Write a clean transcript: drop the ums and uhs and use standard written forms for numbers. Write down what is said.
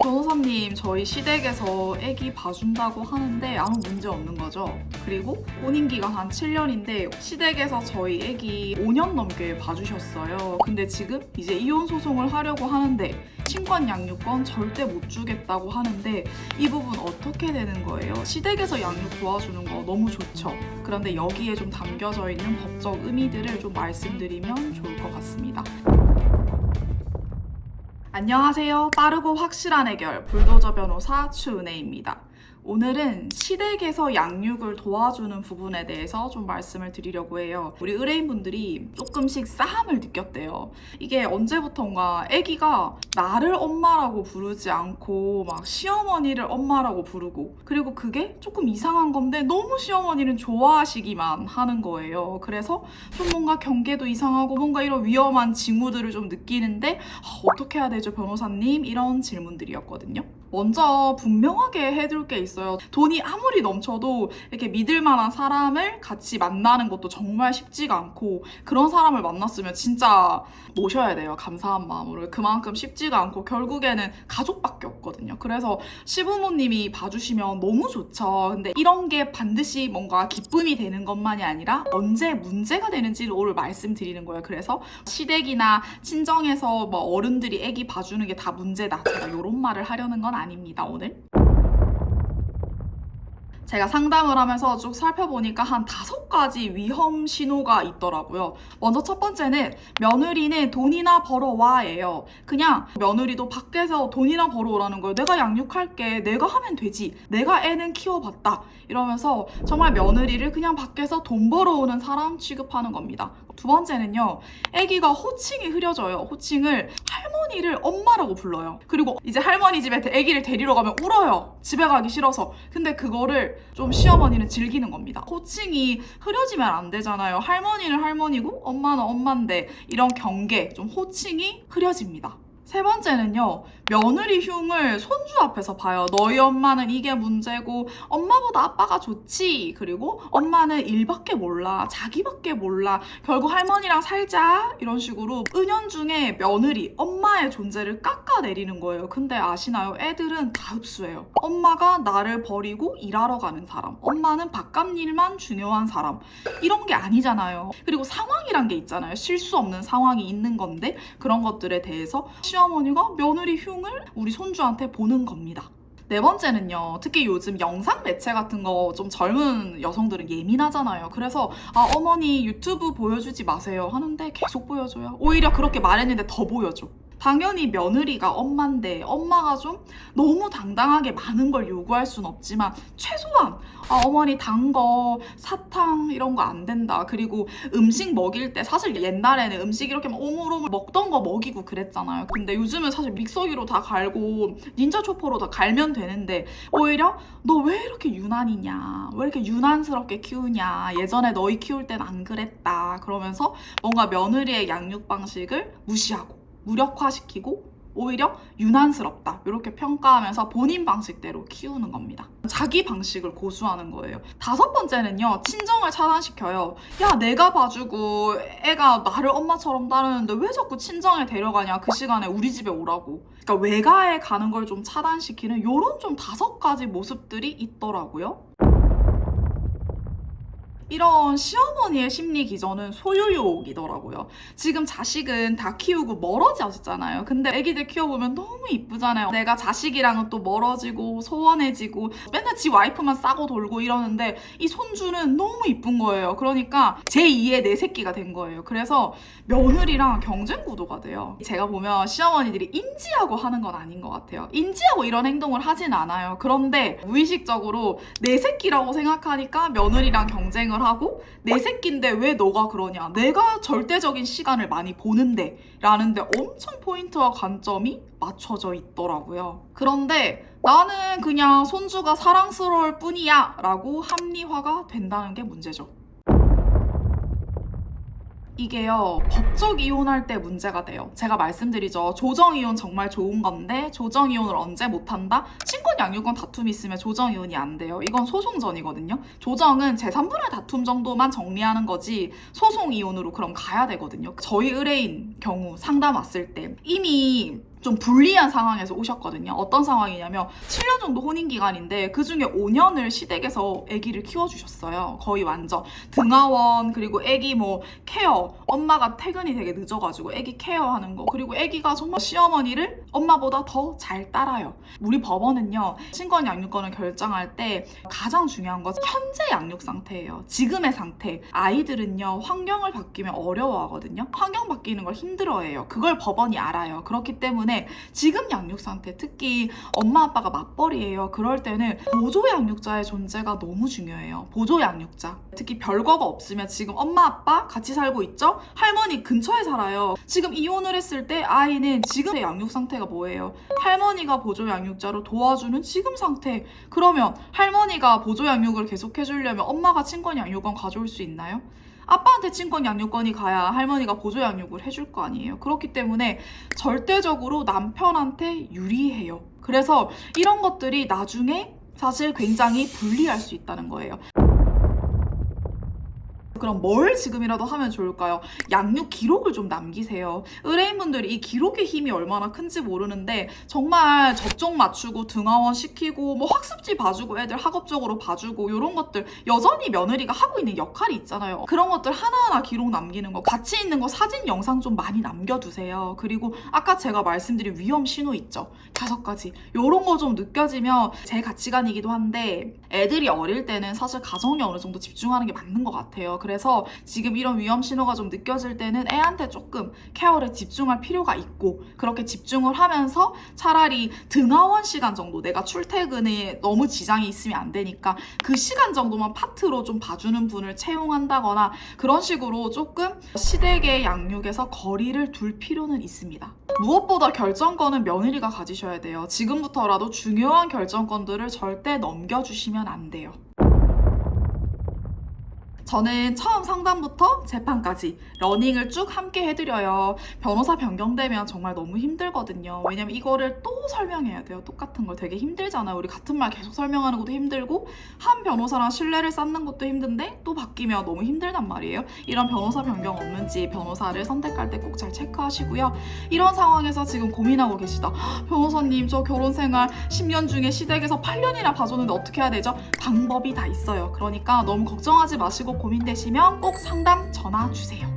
변호사님, 저희 시댁에서 아기 봐준다고 하는데 아무 문제 없는 거죠? 그리고 혼인기간 한 7년인데 시댁에서 저희 아기 5년 넘게 봐주셨어요. 근데 지금 이제 이혼 소송을 하려고 하는데 친권 양육권 절대 못 주겠다고 하는데 이 부분 어떻게 되는 거예요? 시댁에서 양육 도와주는 거 너무 좋죠. 그런데 여기에 좀 담겨져 있는 법적 의미들을 좀 말씀드리면 좋을 것 같습니다. 안녕하세요. 빠르고 확실한 해결 불도저 변호사 추은혜입니다. 오늘은 시댁에서 양육을 도와주는 부분에 대해서 좀 말씀을 드리려고 해요. 우리 의뢰인분들이 조금씩 싸함을 느꼈대요. 이게 언제부턴가 아기가 나를 엄마라고 부르지 않고 막 시어머니를 엄마라고 부르고, 그리고 그게 조금 이상한 건데 너무 시어머니는 좋아하시기만 하는 거예요. 그래서 좀 뭔가 경계도 이상하고 뭔가 이런 위험한 징후들을 좀 느끼는데 어떻게 해야 되죠, 변호사님? 이런 질문들이었거든요. 먼저 분명하게 해둘 게 있어요. 돈이 아무리 넘쳐도 이렇게 믿을 만한 사람을 같이 만나는 것도 정말 쉽지가 않고, 그런 사람을 만났으면 진짜 모셔야 돼요. 감사한 마음으로. 그만큼 쉽지가 않고 결국에는 가족밖에 없거든요. 그래서 시부모님이 봐주시면 너무 좋죠. 근데 이런 게 반드시 뭔가 기쁨이 되는 것만이 아니라 언제 문제가 되는지를 오늘 말씀드리는 거예요. 그래서 시댁이나 친정에서 뭐 어른들이 아기 봐주는 게 다 문제다, 제가 이런 말을 하려는 건 아닙니다, 오늘. 제가 상담을 하면서 쭉 살펴보니까 한 5가지 위험 신호가 있더라고요. 먼저 첫 번째는 며느리는 돈이나 벌어와예요. 그냥 며느리도 밖에서 돈이나 벌어오라는 거예요. 내가 양육할게, 내가 하면 되지, 내가 애는 키워봤다 이러면서 정말 며느리를 그냥 밖에서 돈 벌어오는 사람 취급하는 겁니다. 두 번째는요, 아기가 호칭이 흐려져요. 호칭을 할머니를 엄마라고 불러요. 그리고 이제 할머니 집에 아기를 데리러 가면 울어요. 집에 가기 싫어서. 근데 그거를 좀 시어머니는 즐기는 겁니다. 호칭이 흐려지면 안 되잖아요. 할머니는 할머니고 엄마는 엄마인데 이런 경계, 좀 호칭이 흐려집니다. 세 번째는요, 며느리 흉을 손주 앞에서 봐요. 너희 엄마는 이게 문제고 엄마보다 아빠가 좋지. 그리고 엄마는 일밖에 몰라, 자기밖에 몰라, 결국 할머니랑 살자, 이런 식으로 은연중에 며느리, 엄마의 존재를 깎아내리는 거예요. 근데 아시나요? 애들은 다 흡수해요. 엄마가 나를 버리고 일하러 가는 사람, 엄마는 바깥 일만 중요한 사람, 이런 게 아니잖아요. 그리고 상황이란 게 있잖아요. 실수 없는 상황이 있는 건데 그런 것들에 대해서 시어머니가 며느리 흉을 우리 손주한테 보는 겁니다. 네 번째는요, 특히 요즘 영상 매체 같은 거 좀 젊은 여성들은 예민하잖아요. 그래서 어머니 유튜브 보여주지 마세요 하는데 계속 보여줘요. 오히려 그렇게 말했는데 더 보여줘. 당연히 며느리가 엄마인데 엄마가 좀 너무 당당하게 많은 걸 요구할 순 없지만 최소한 어머니 단 거, 사탕 이런 거 안 된다. 그리고 음식 먹일 때 사실 옛날에는 음식 이렇게 막 오물오물 먹던 거 먹이고 그랬잖아요. 근데 요즘은 사실 믹서기로 다 갈고 닌자 초퍼로 다 갈면 되는데 오히려 너 왜 이렇게 유난이냐, 왜 이렇게 유난스럽게 키우냐, 예전에 너희 키울 땐 안 그랬다, 그러면서 뭔가 며느리의 양육 방식을 무시하고 무력화시키고 오히려 유난스럽다 이렇게 평가하면서 본인 방식대로 키우는 겁니다. 자기 방식을 고수하는 거예요. 5번째는요, 친정을 차단시켜요. 야, 내가 봐주고 애가 나를 엄마처럼 따르는데 왜 자꾸 친정에 데려가냐, 그 시간에 우리 집에 오라고. 그러니까 외가에 가는 걸 좀 차단시키는 이런 좀 5가지 모습들이 있더라고요. 이런 시어머니의 심리 기전은 소유욕이더라고요. 지금 자식은 다 키우고 멀어지잖아요. 근데 애기들 키워보면 너무 이쁘잖아요. 내가 자식이랑은 또 멀어지고 소원해지고 맨날 지 와이프만 싸고 돌고 이러는데 이 손주는 너무 이쁜 거예요. 그러니까 제2의 내 새끼가 된 거예요. 그래서 며느리랑 경쟁 구도가 돼요. 제가 보면 시어머니들이 인지하고 하는 건 아닌 것 같아요. 인지하고 이런 행동을 하진 않아요. 그런데 무의식적으로 내 새끼라고 생각하니까 며느리랑 경쟁을 하고, 내 새끼인데 왜 너가 그러냐, 내가 절대적인 시간을 많이 보는데 라는데 엄청 포인트와 관점이 맞춰져 있더라고요. 그런데 나는 그냥 손주가 사랑스러울 뿐이야 라고 합리화가 된다는 게 문제죠. 이게요, 법적 이혼할 때 문제가 돼요. 제가 말씀드리죠. 조정이혼 정말 좋은 건데 조정이혼을 언제 못한다? 친권 양육권 다툼이 있으면 조정이혼이 안 돼요. 이건 소송전이거든요. 조정은 제3분의 다툼 정도만 정리하는 거지 소송이혼으로 그럼 가야 되거든요. 저희 의뢰인 경우 상담 왔을 때 이미 좀 불리한 상황에서 오셨거든요. 어떤 상황이냐면 7년 정도 혼인 기간인데 그중에 5년을 시댁에서 아기를 키워주셨어요. 거의 완전 등하원, 그리고 아기 뭐 케어, 엄마가 퇴근이 되게 늦어가지고 아기 케어하는 거, 그리고 아기가 정말 시어머니를 엄마보다 더 잘 따라요. 우리 법원은요, 친권 양육권을 결정할 때 가장 중요한 건 현재 양육 상태예요. 지금의 상태. 아이들은요, 환경을 바뀌면 어려워하거든요. 환경 바뀌는 걸 힘들어해요. 그걸 법원이 알아요. 그렇기 때문에 지금 양육 상태, 특히 엄마 아빠가 맞벌이에요. 그럴 때는 보조 양육자의 존재가 너무 중요해요. 보조 양육자. 특히 별거가 없으면 지금 엄마 아빠 같이 살고 있죠? 할머니 근처에 살아요. 지금 이혼을 했을 때 아이는 지금의 양육 상태가 뭐예요? 할머니가 보조 양육자로 도와주는 지금 상태. 그러면 할머니가 보조 양육을 계속 해주려면 엄마가 친권 양육권 가져올 수 있나요? 아빠한테 친권 양육권이 가야 할머니가 보조 양육을 해줄 거 아니에요. 그렇기 때문에 절대적으로 남편한테 유리해요. 그래서 이런 것들이 나중에 사실 굉장히 불리할 수 있다는 거예요. 그럼 뭘 지금이라도 하면 좋을까요? 양육 기록을 좀 남기세요. 의뢰인분들이 이 기록의 힘이 얼마나 큰지 모르는데 정말 접종 맞추고 등하원 시키고 뭐 학습지 봐주고 애들 학업적으로 봐주고 이런 것들 여전히 며느리가 하고 있는 역할이 있잖아요. 그런 것들 하나하나 기록 남기는 거, 가치 있는 거 사진 영상 좀 많이 남겨두세요. 그리고 아까 제가 말씀드린 위험 신호 있죠? 5가지. 이런 거 좀 느껴지면 제 가치관이기도 한데 애들이 어릴 때는 사실 가정에 어느 정도 집중하는 게 맞는 것 같아요. 그래서 지금 이런 위험 신호가 좀 느껴질 때는 애한테 조금 케어를 집중할 필요가 있고, 그렇게 집중을 하면서 차라리 등하원 시간 정도, 내가 출퇴근에 너무 지장이 있으면 안 되니까 그 시간 정도만 파트로 좀 봐주는 분을 채용한다거나 그런 식으로 조금 시댁의 양육에서 거리를 둘 필요는 있습니다. 무엇보다 결정권은 며느리가 가지셔야 돼요. 지금부터라도 중요한 결정권들을 절대 넘겨주시면 안 돼요. 저는 처음 상담부터 재판까지 러닝을 쭉 함께 해드려요. 변호사 변경되면 정말 너무 힘들거든요. 왜냐면 이거를 또 설명해야 돼요. 똑같은 걸 되게 힘들잖아요. 우리 같은 말 계속 설명하는 것도 힘들고 한 변호사랑 신뢰를 쌓는 것도 힘든데 또 바뀌면 너무 힘들단 말이에요. 이런 변호사 변경 없는지 변호사를 선택할 때 꼭 잘 체크하시고요. 이런 상황에서 지금 고민하고 계시다. 변호사님, 저 결혼 생활 10년 중에 시댁에서 8년이나 봐줬는데 어떻게 해야 되죠? 방법이 다 있어요. 그러니까 너무 걱정하지 마시고 고민되시면 꼭 상담 전화 주세요.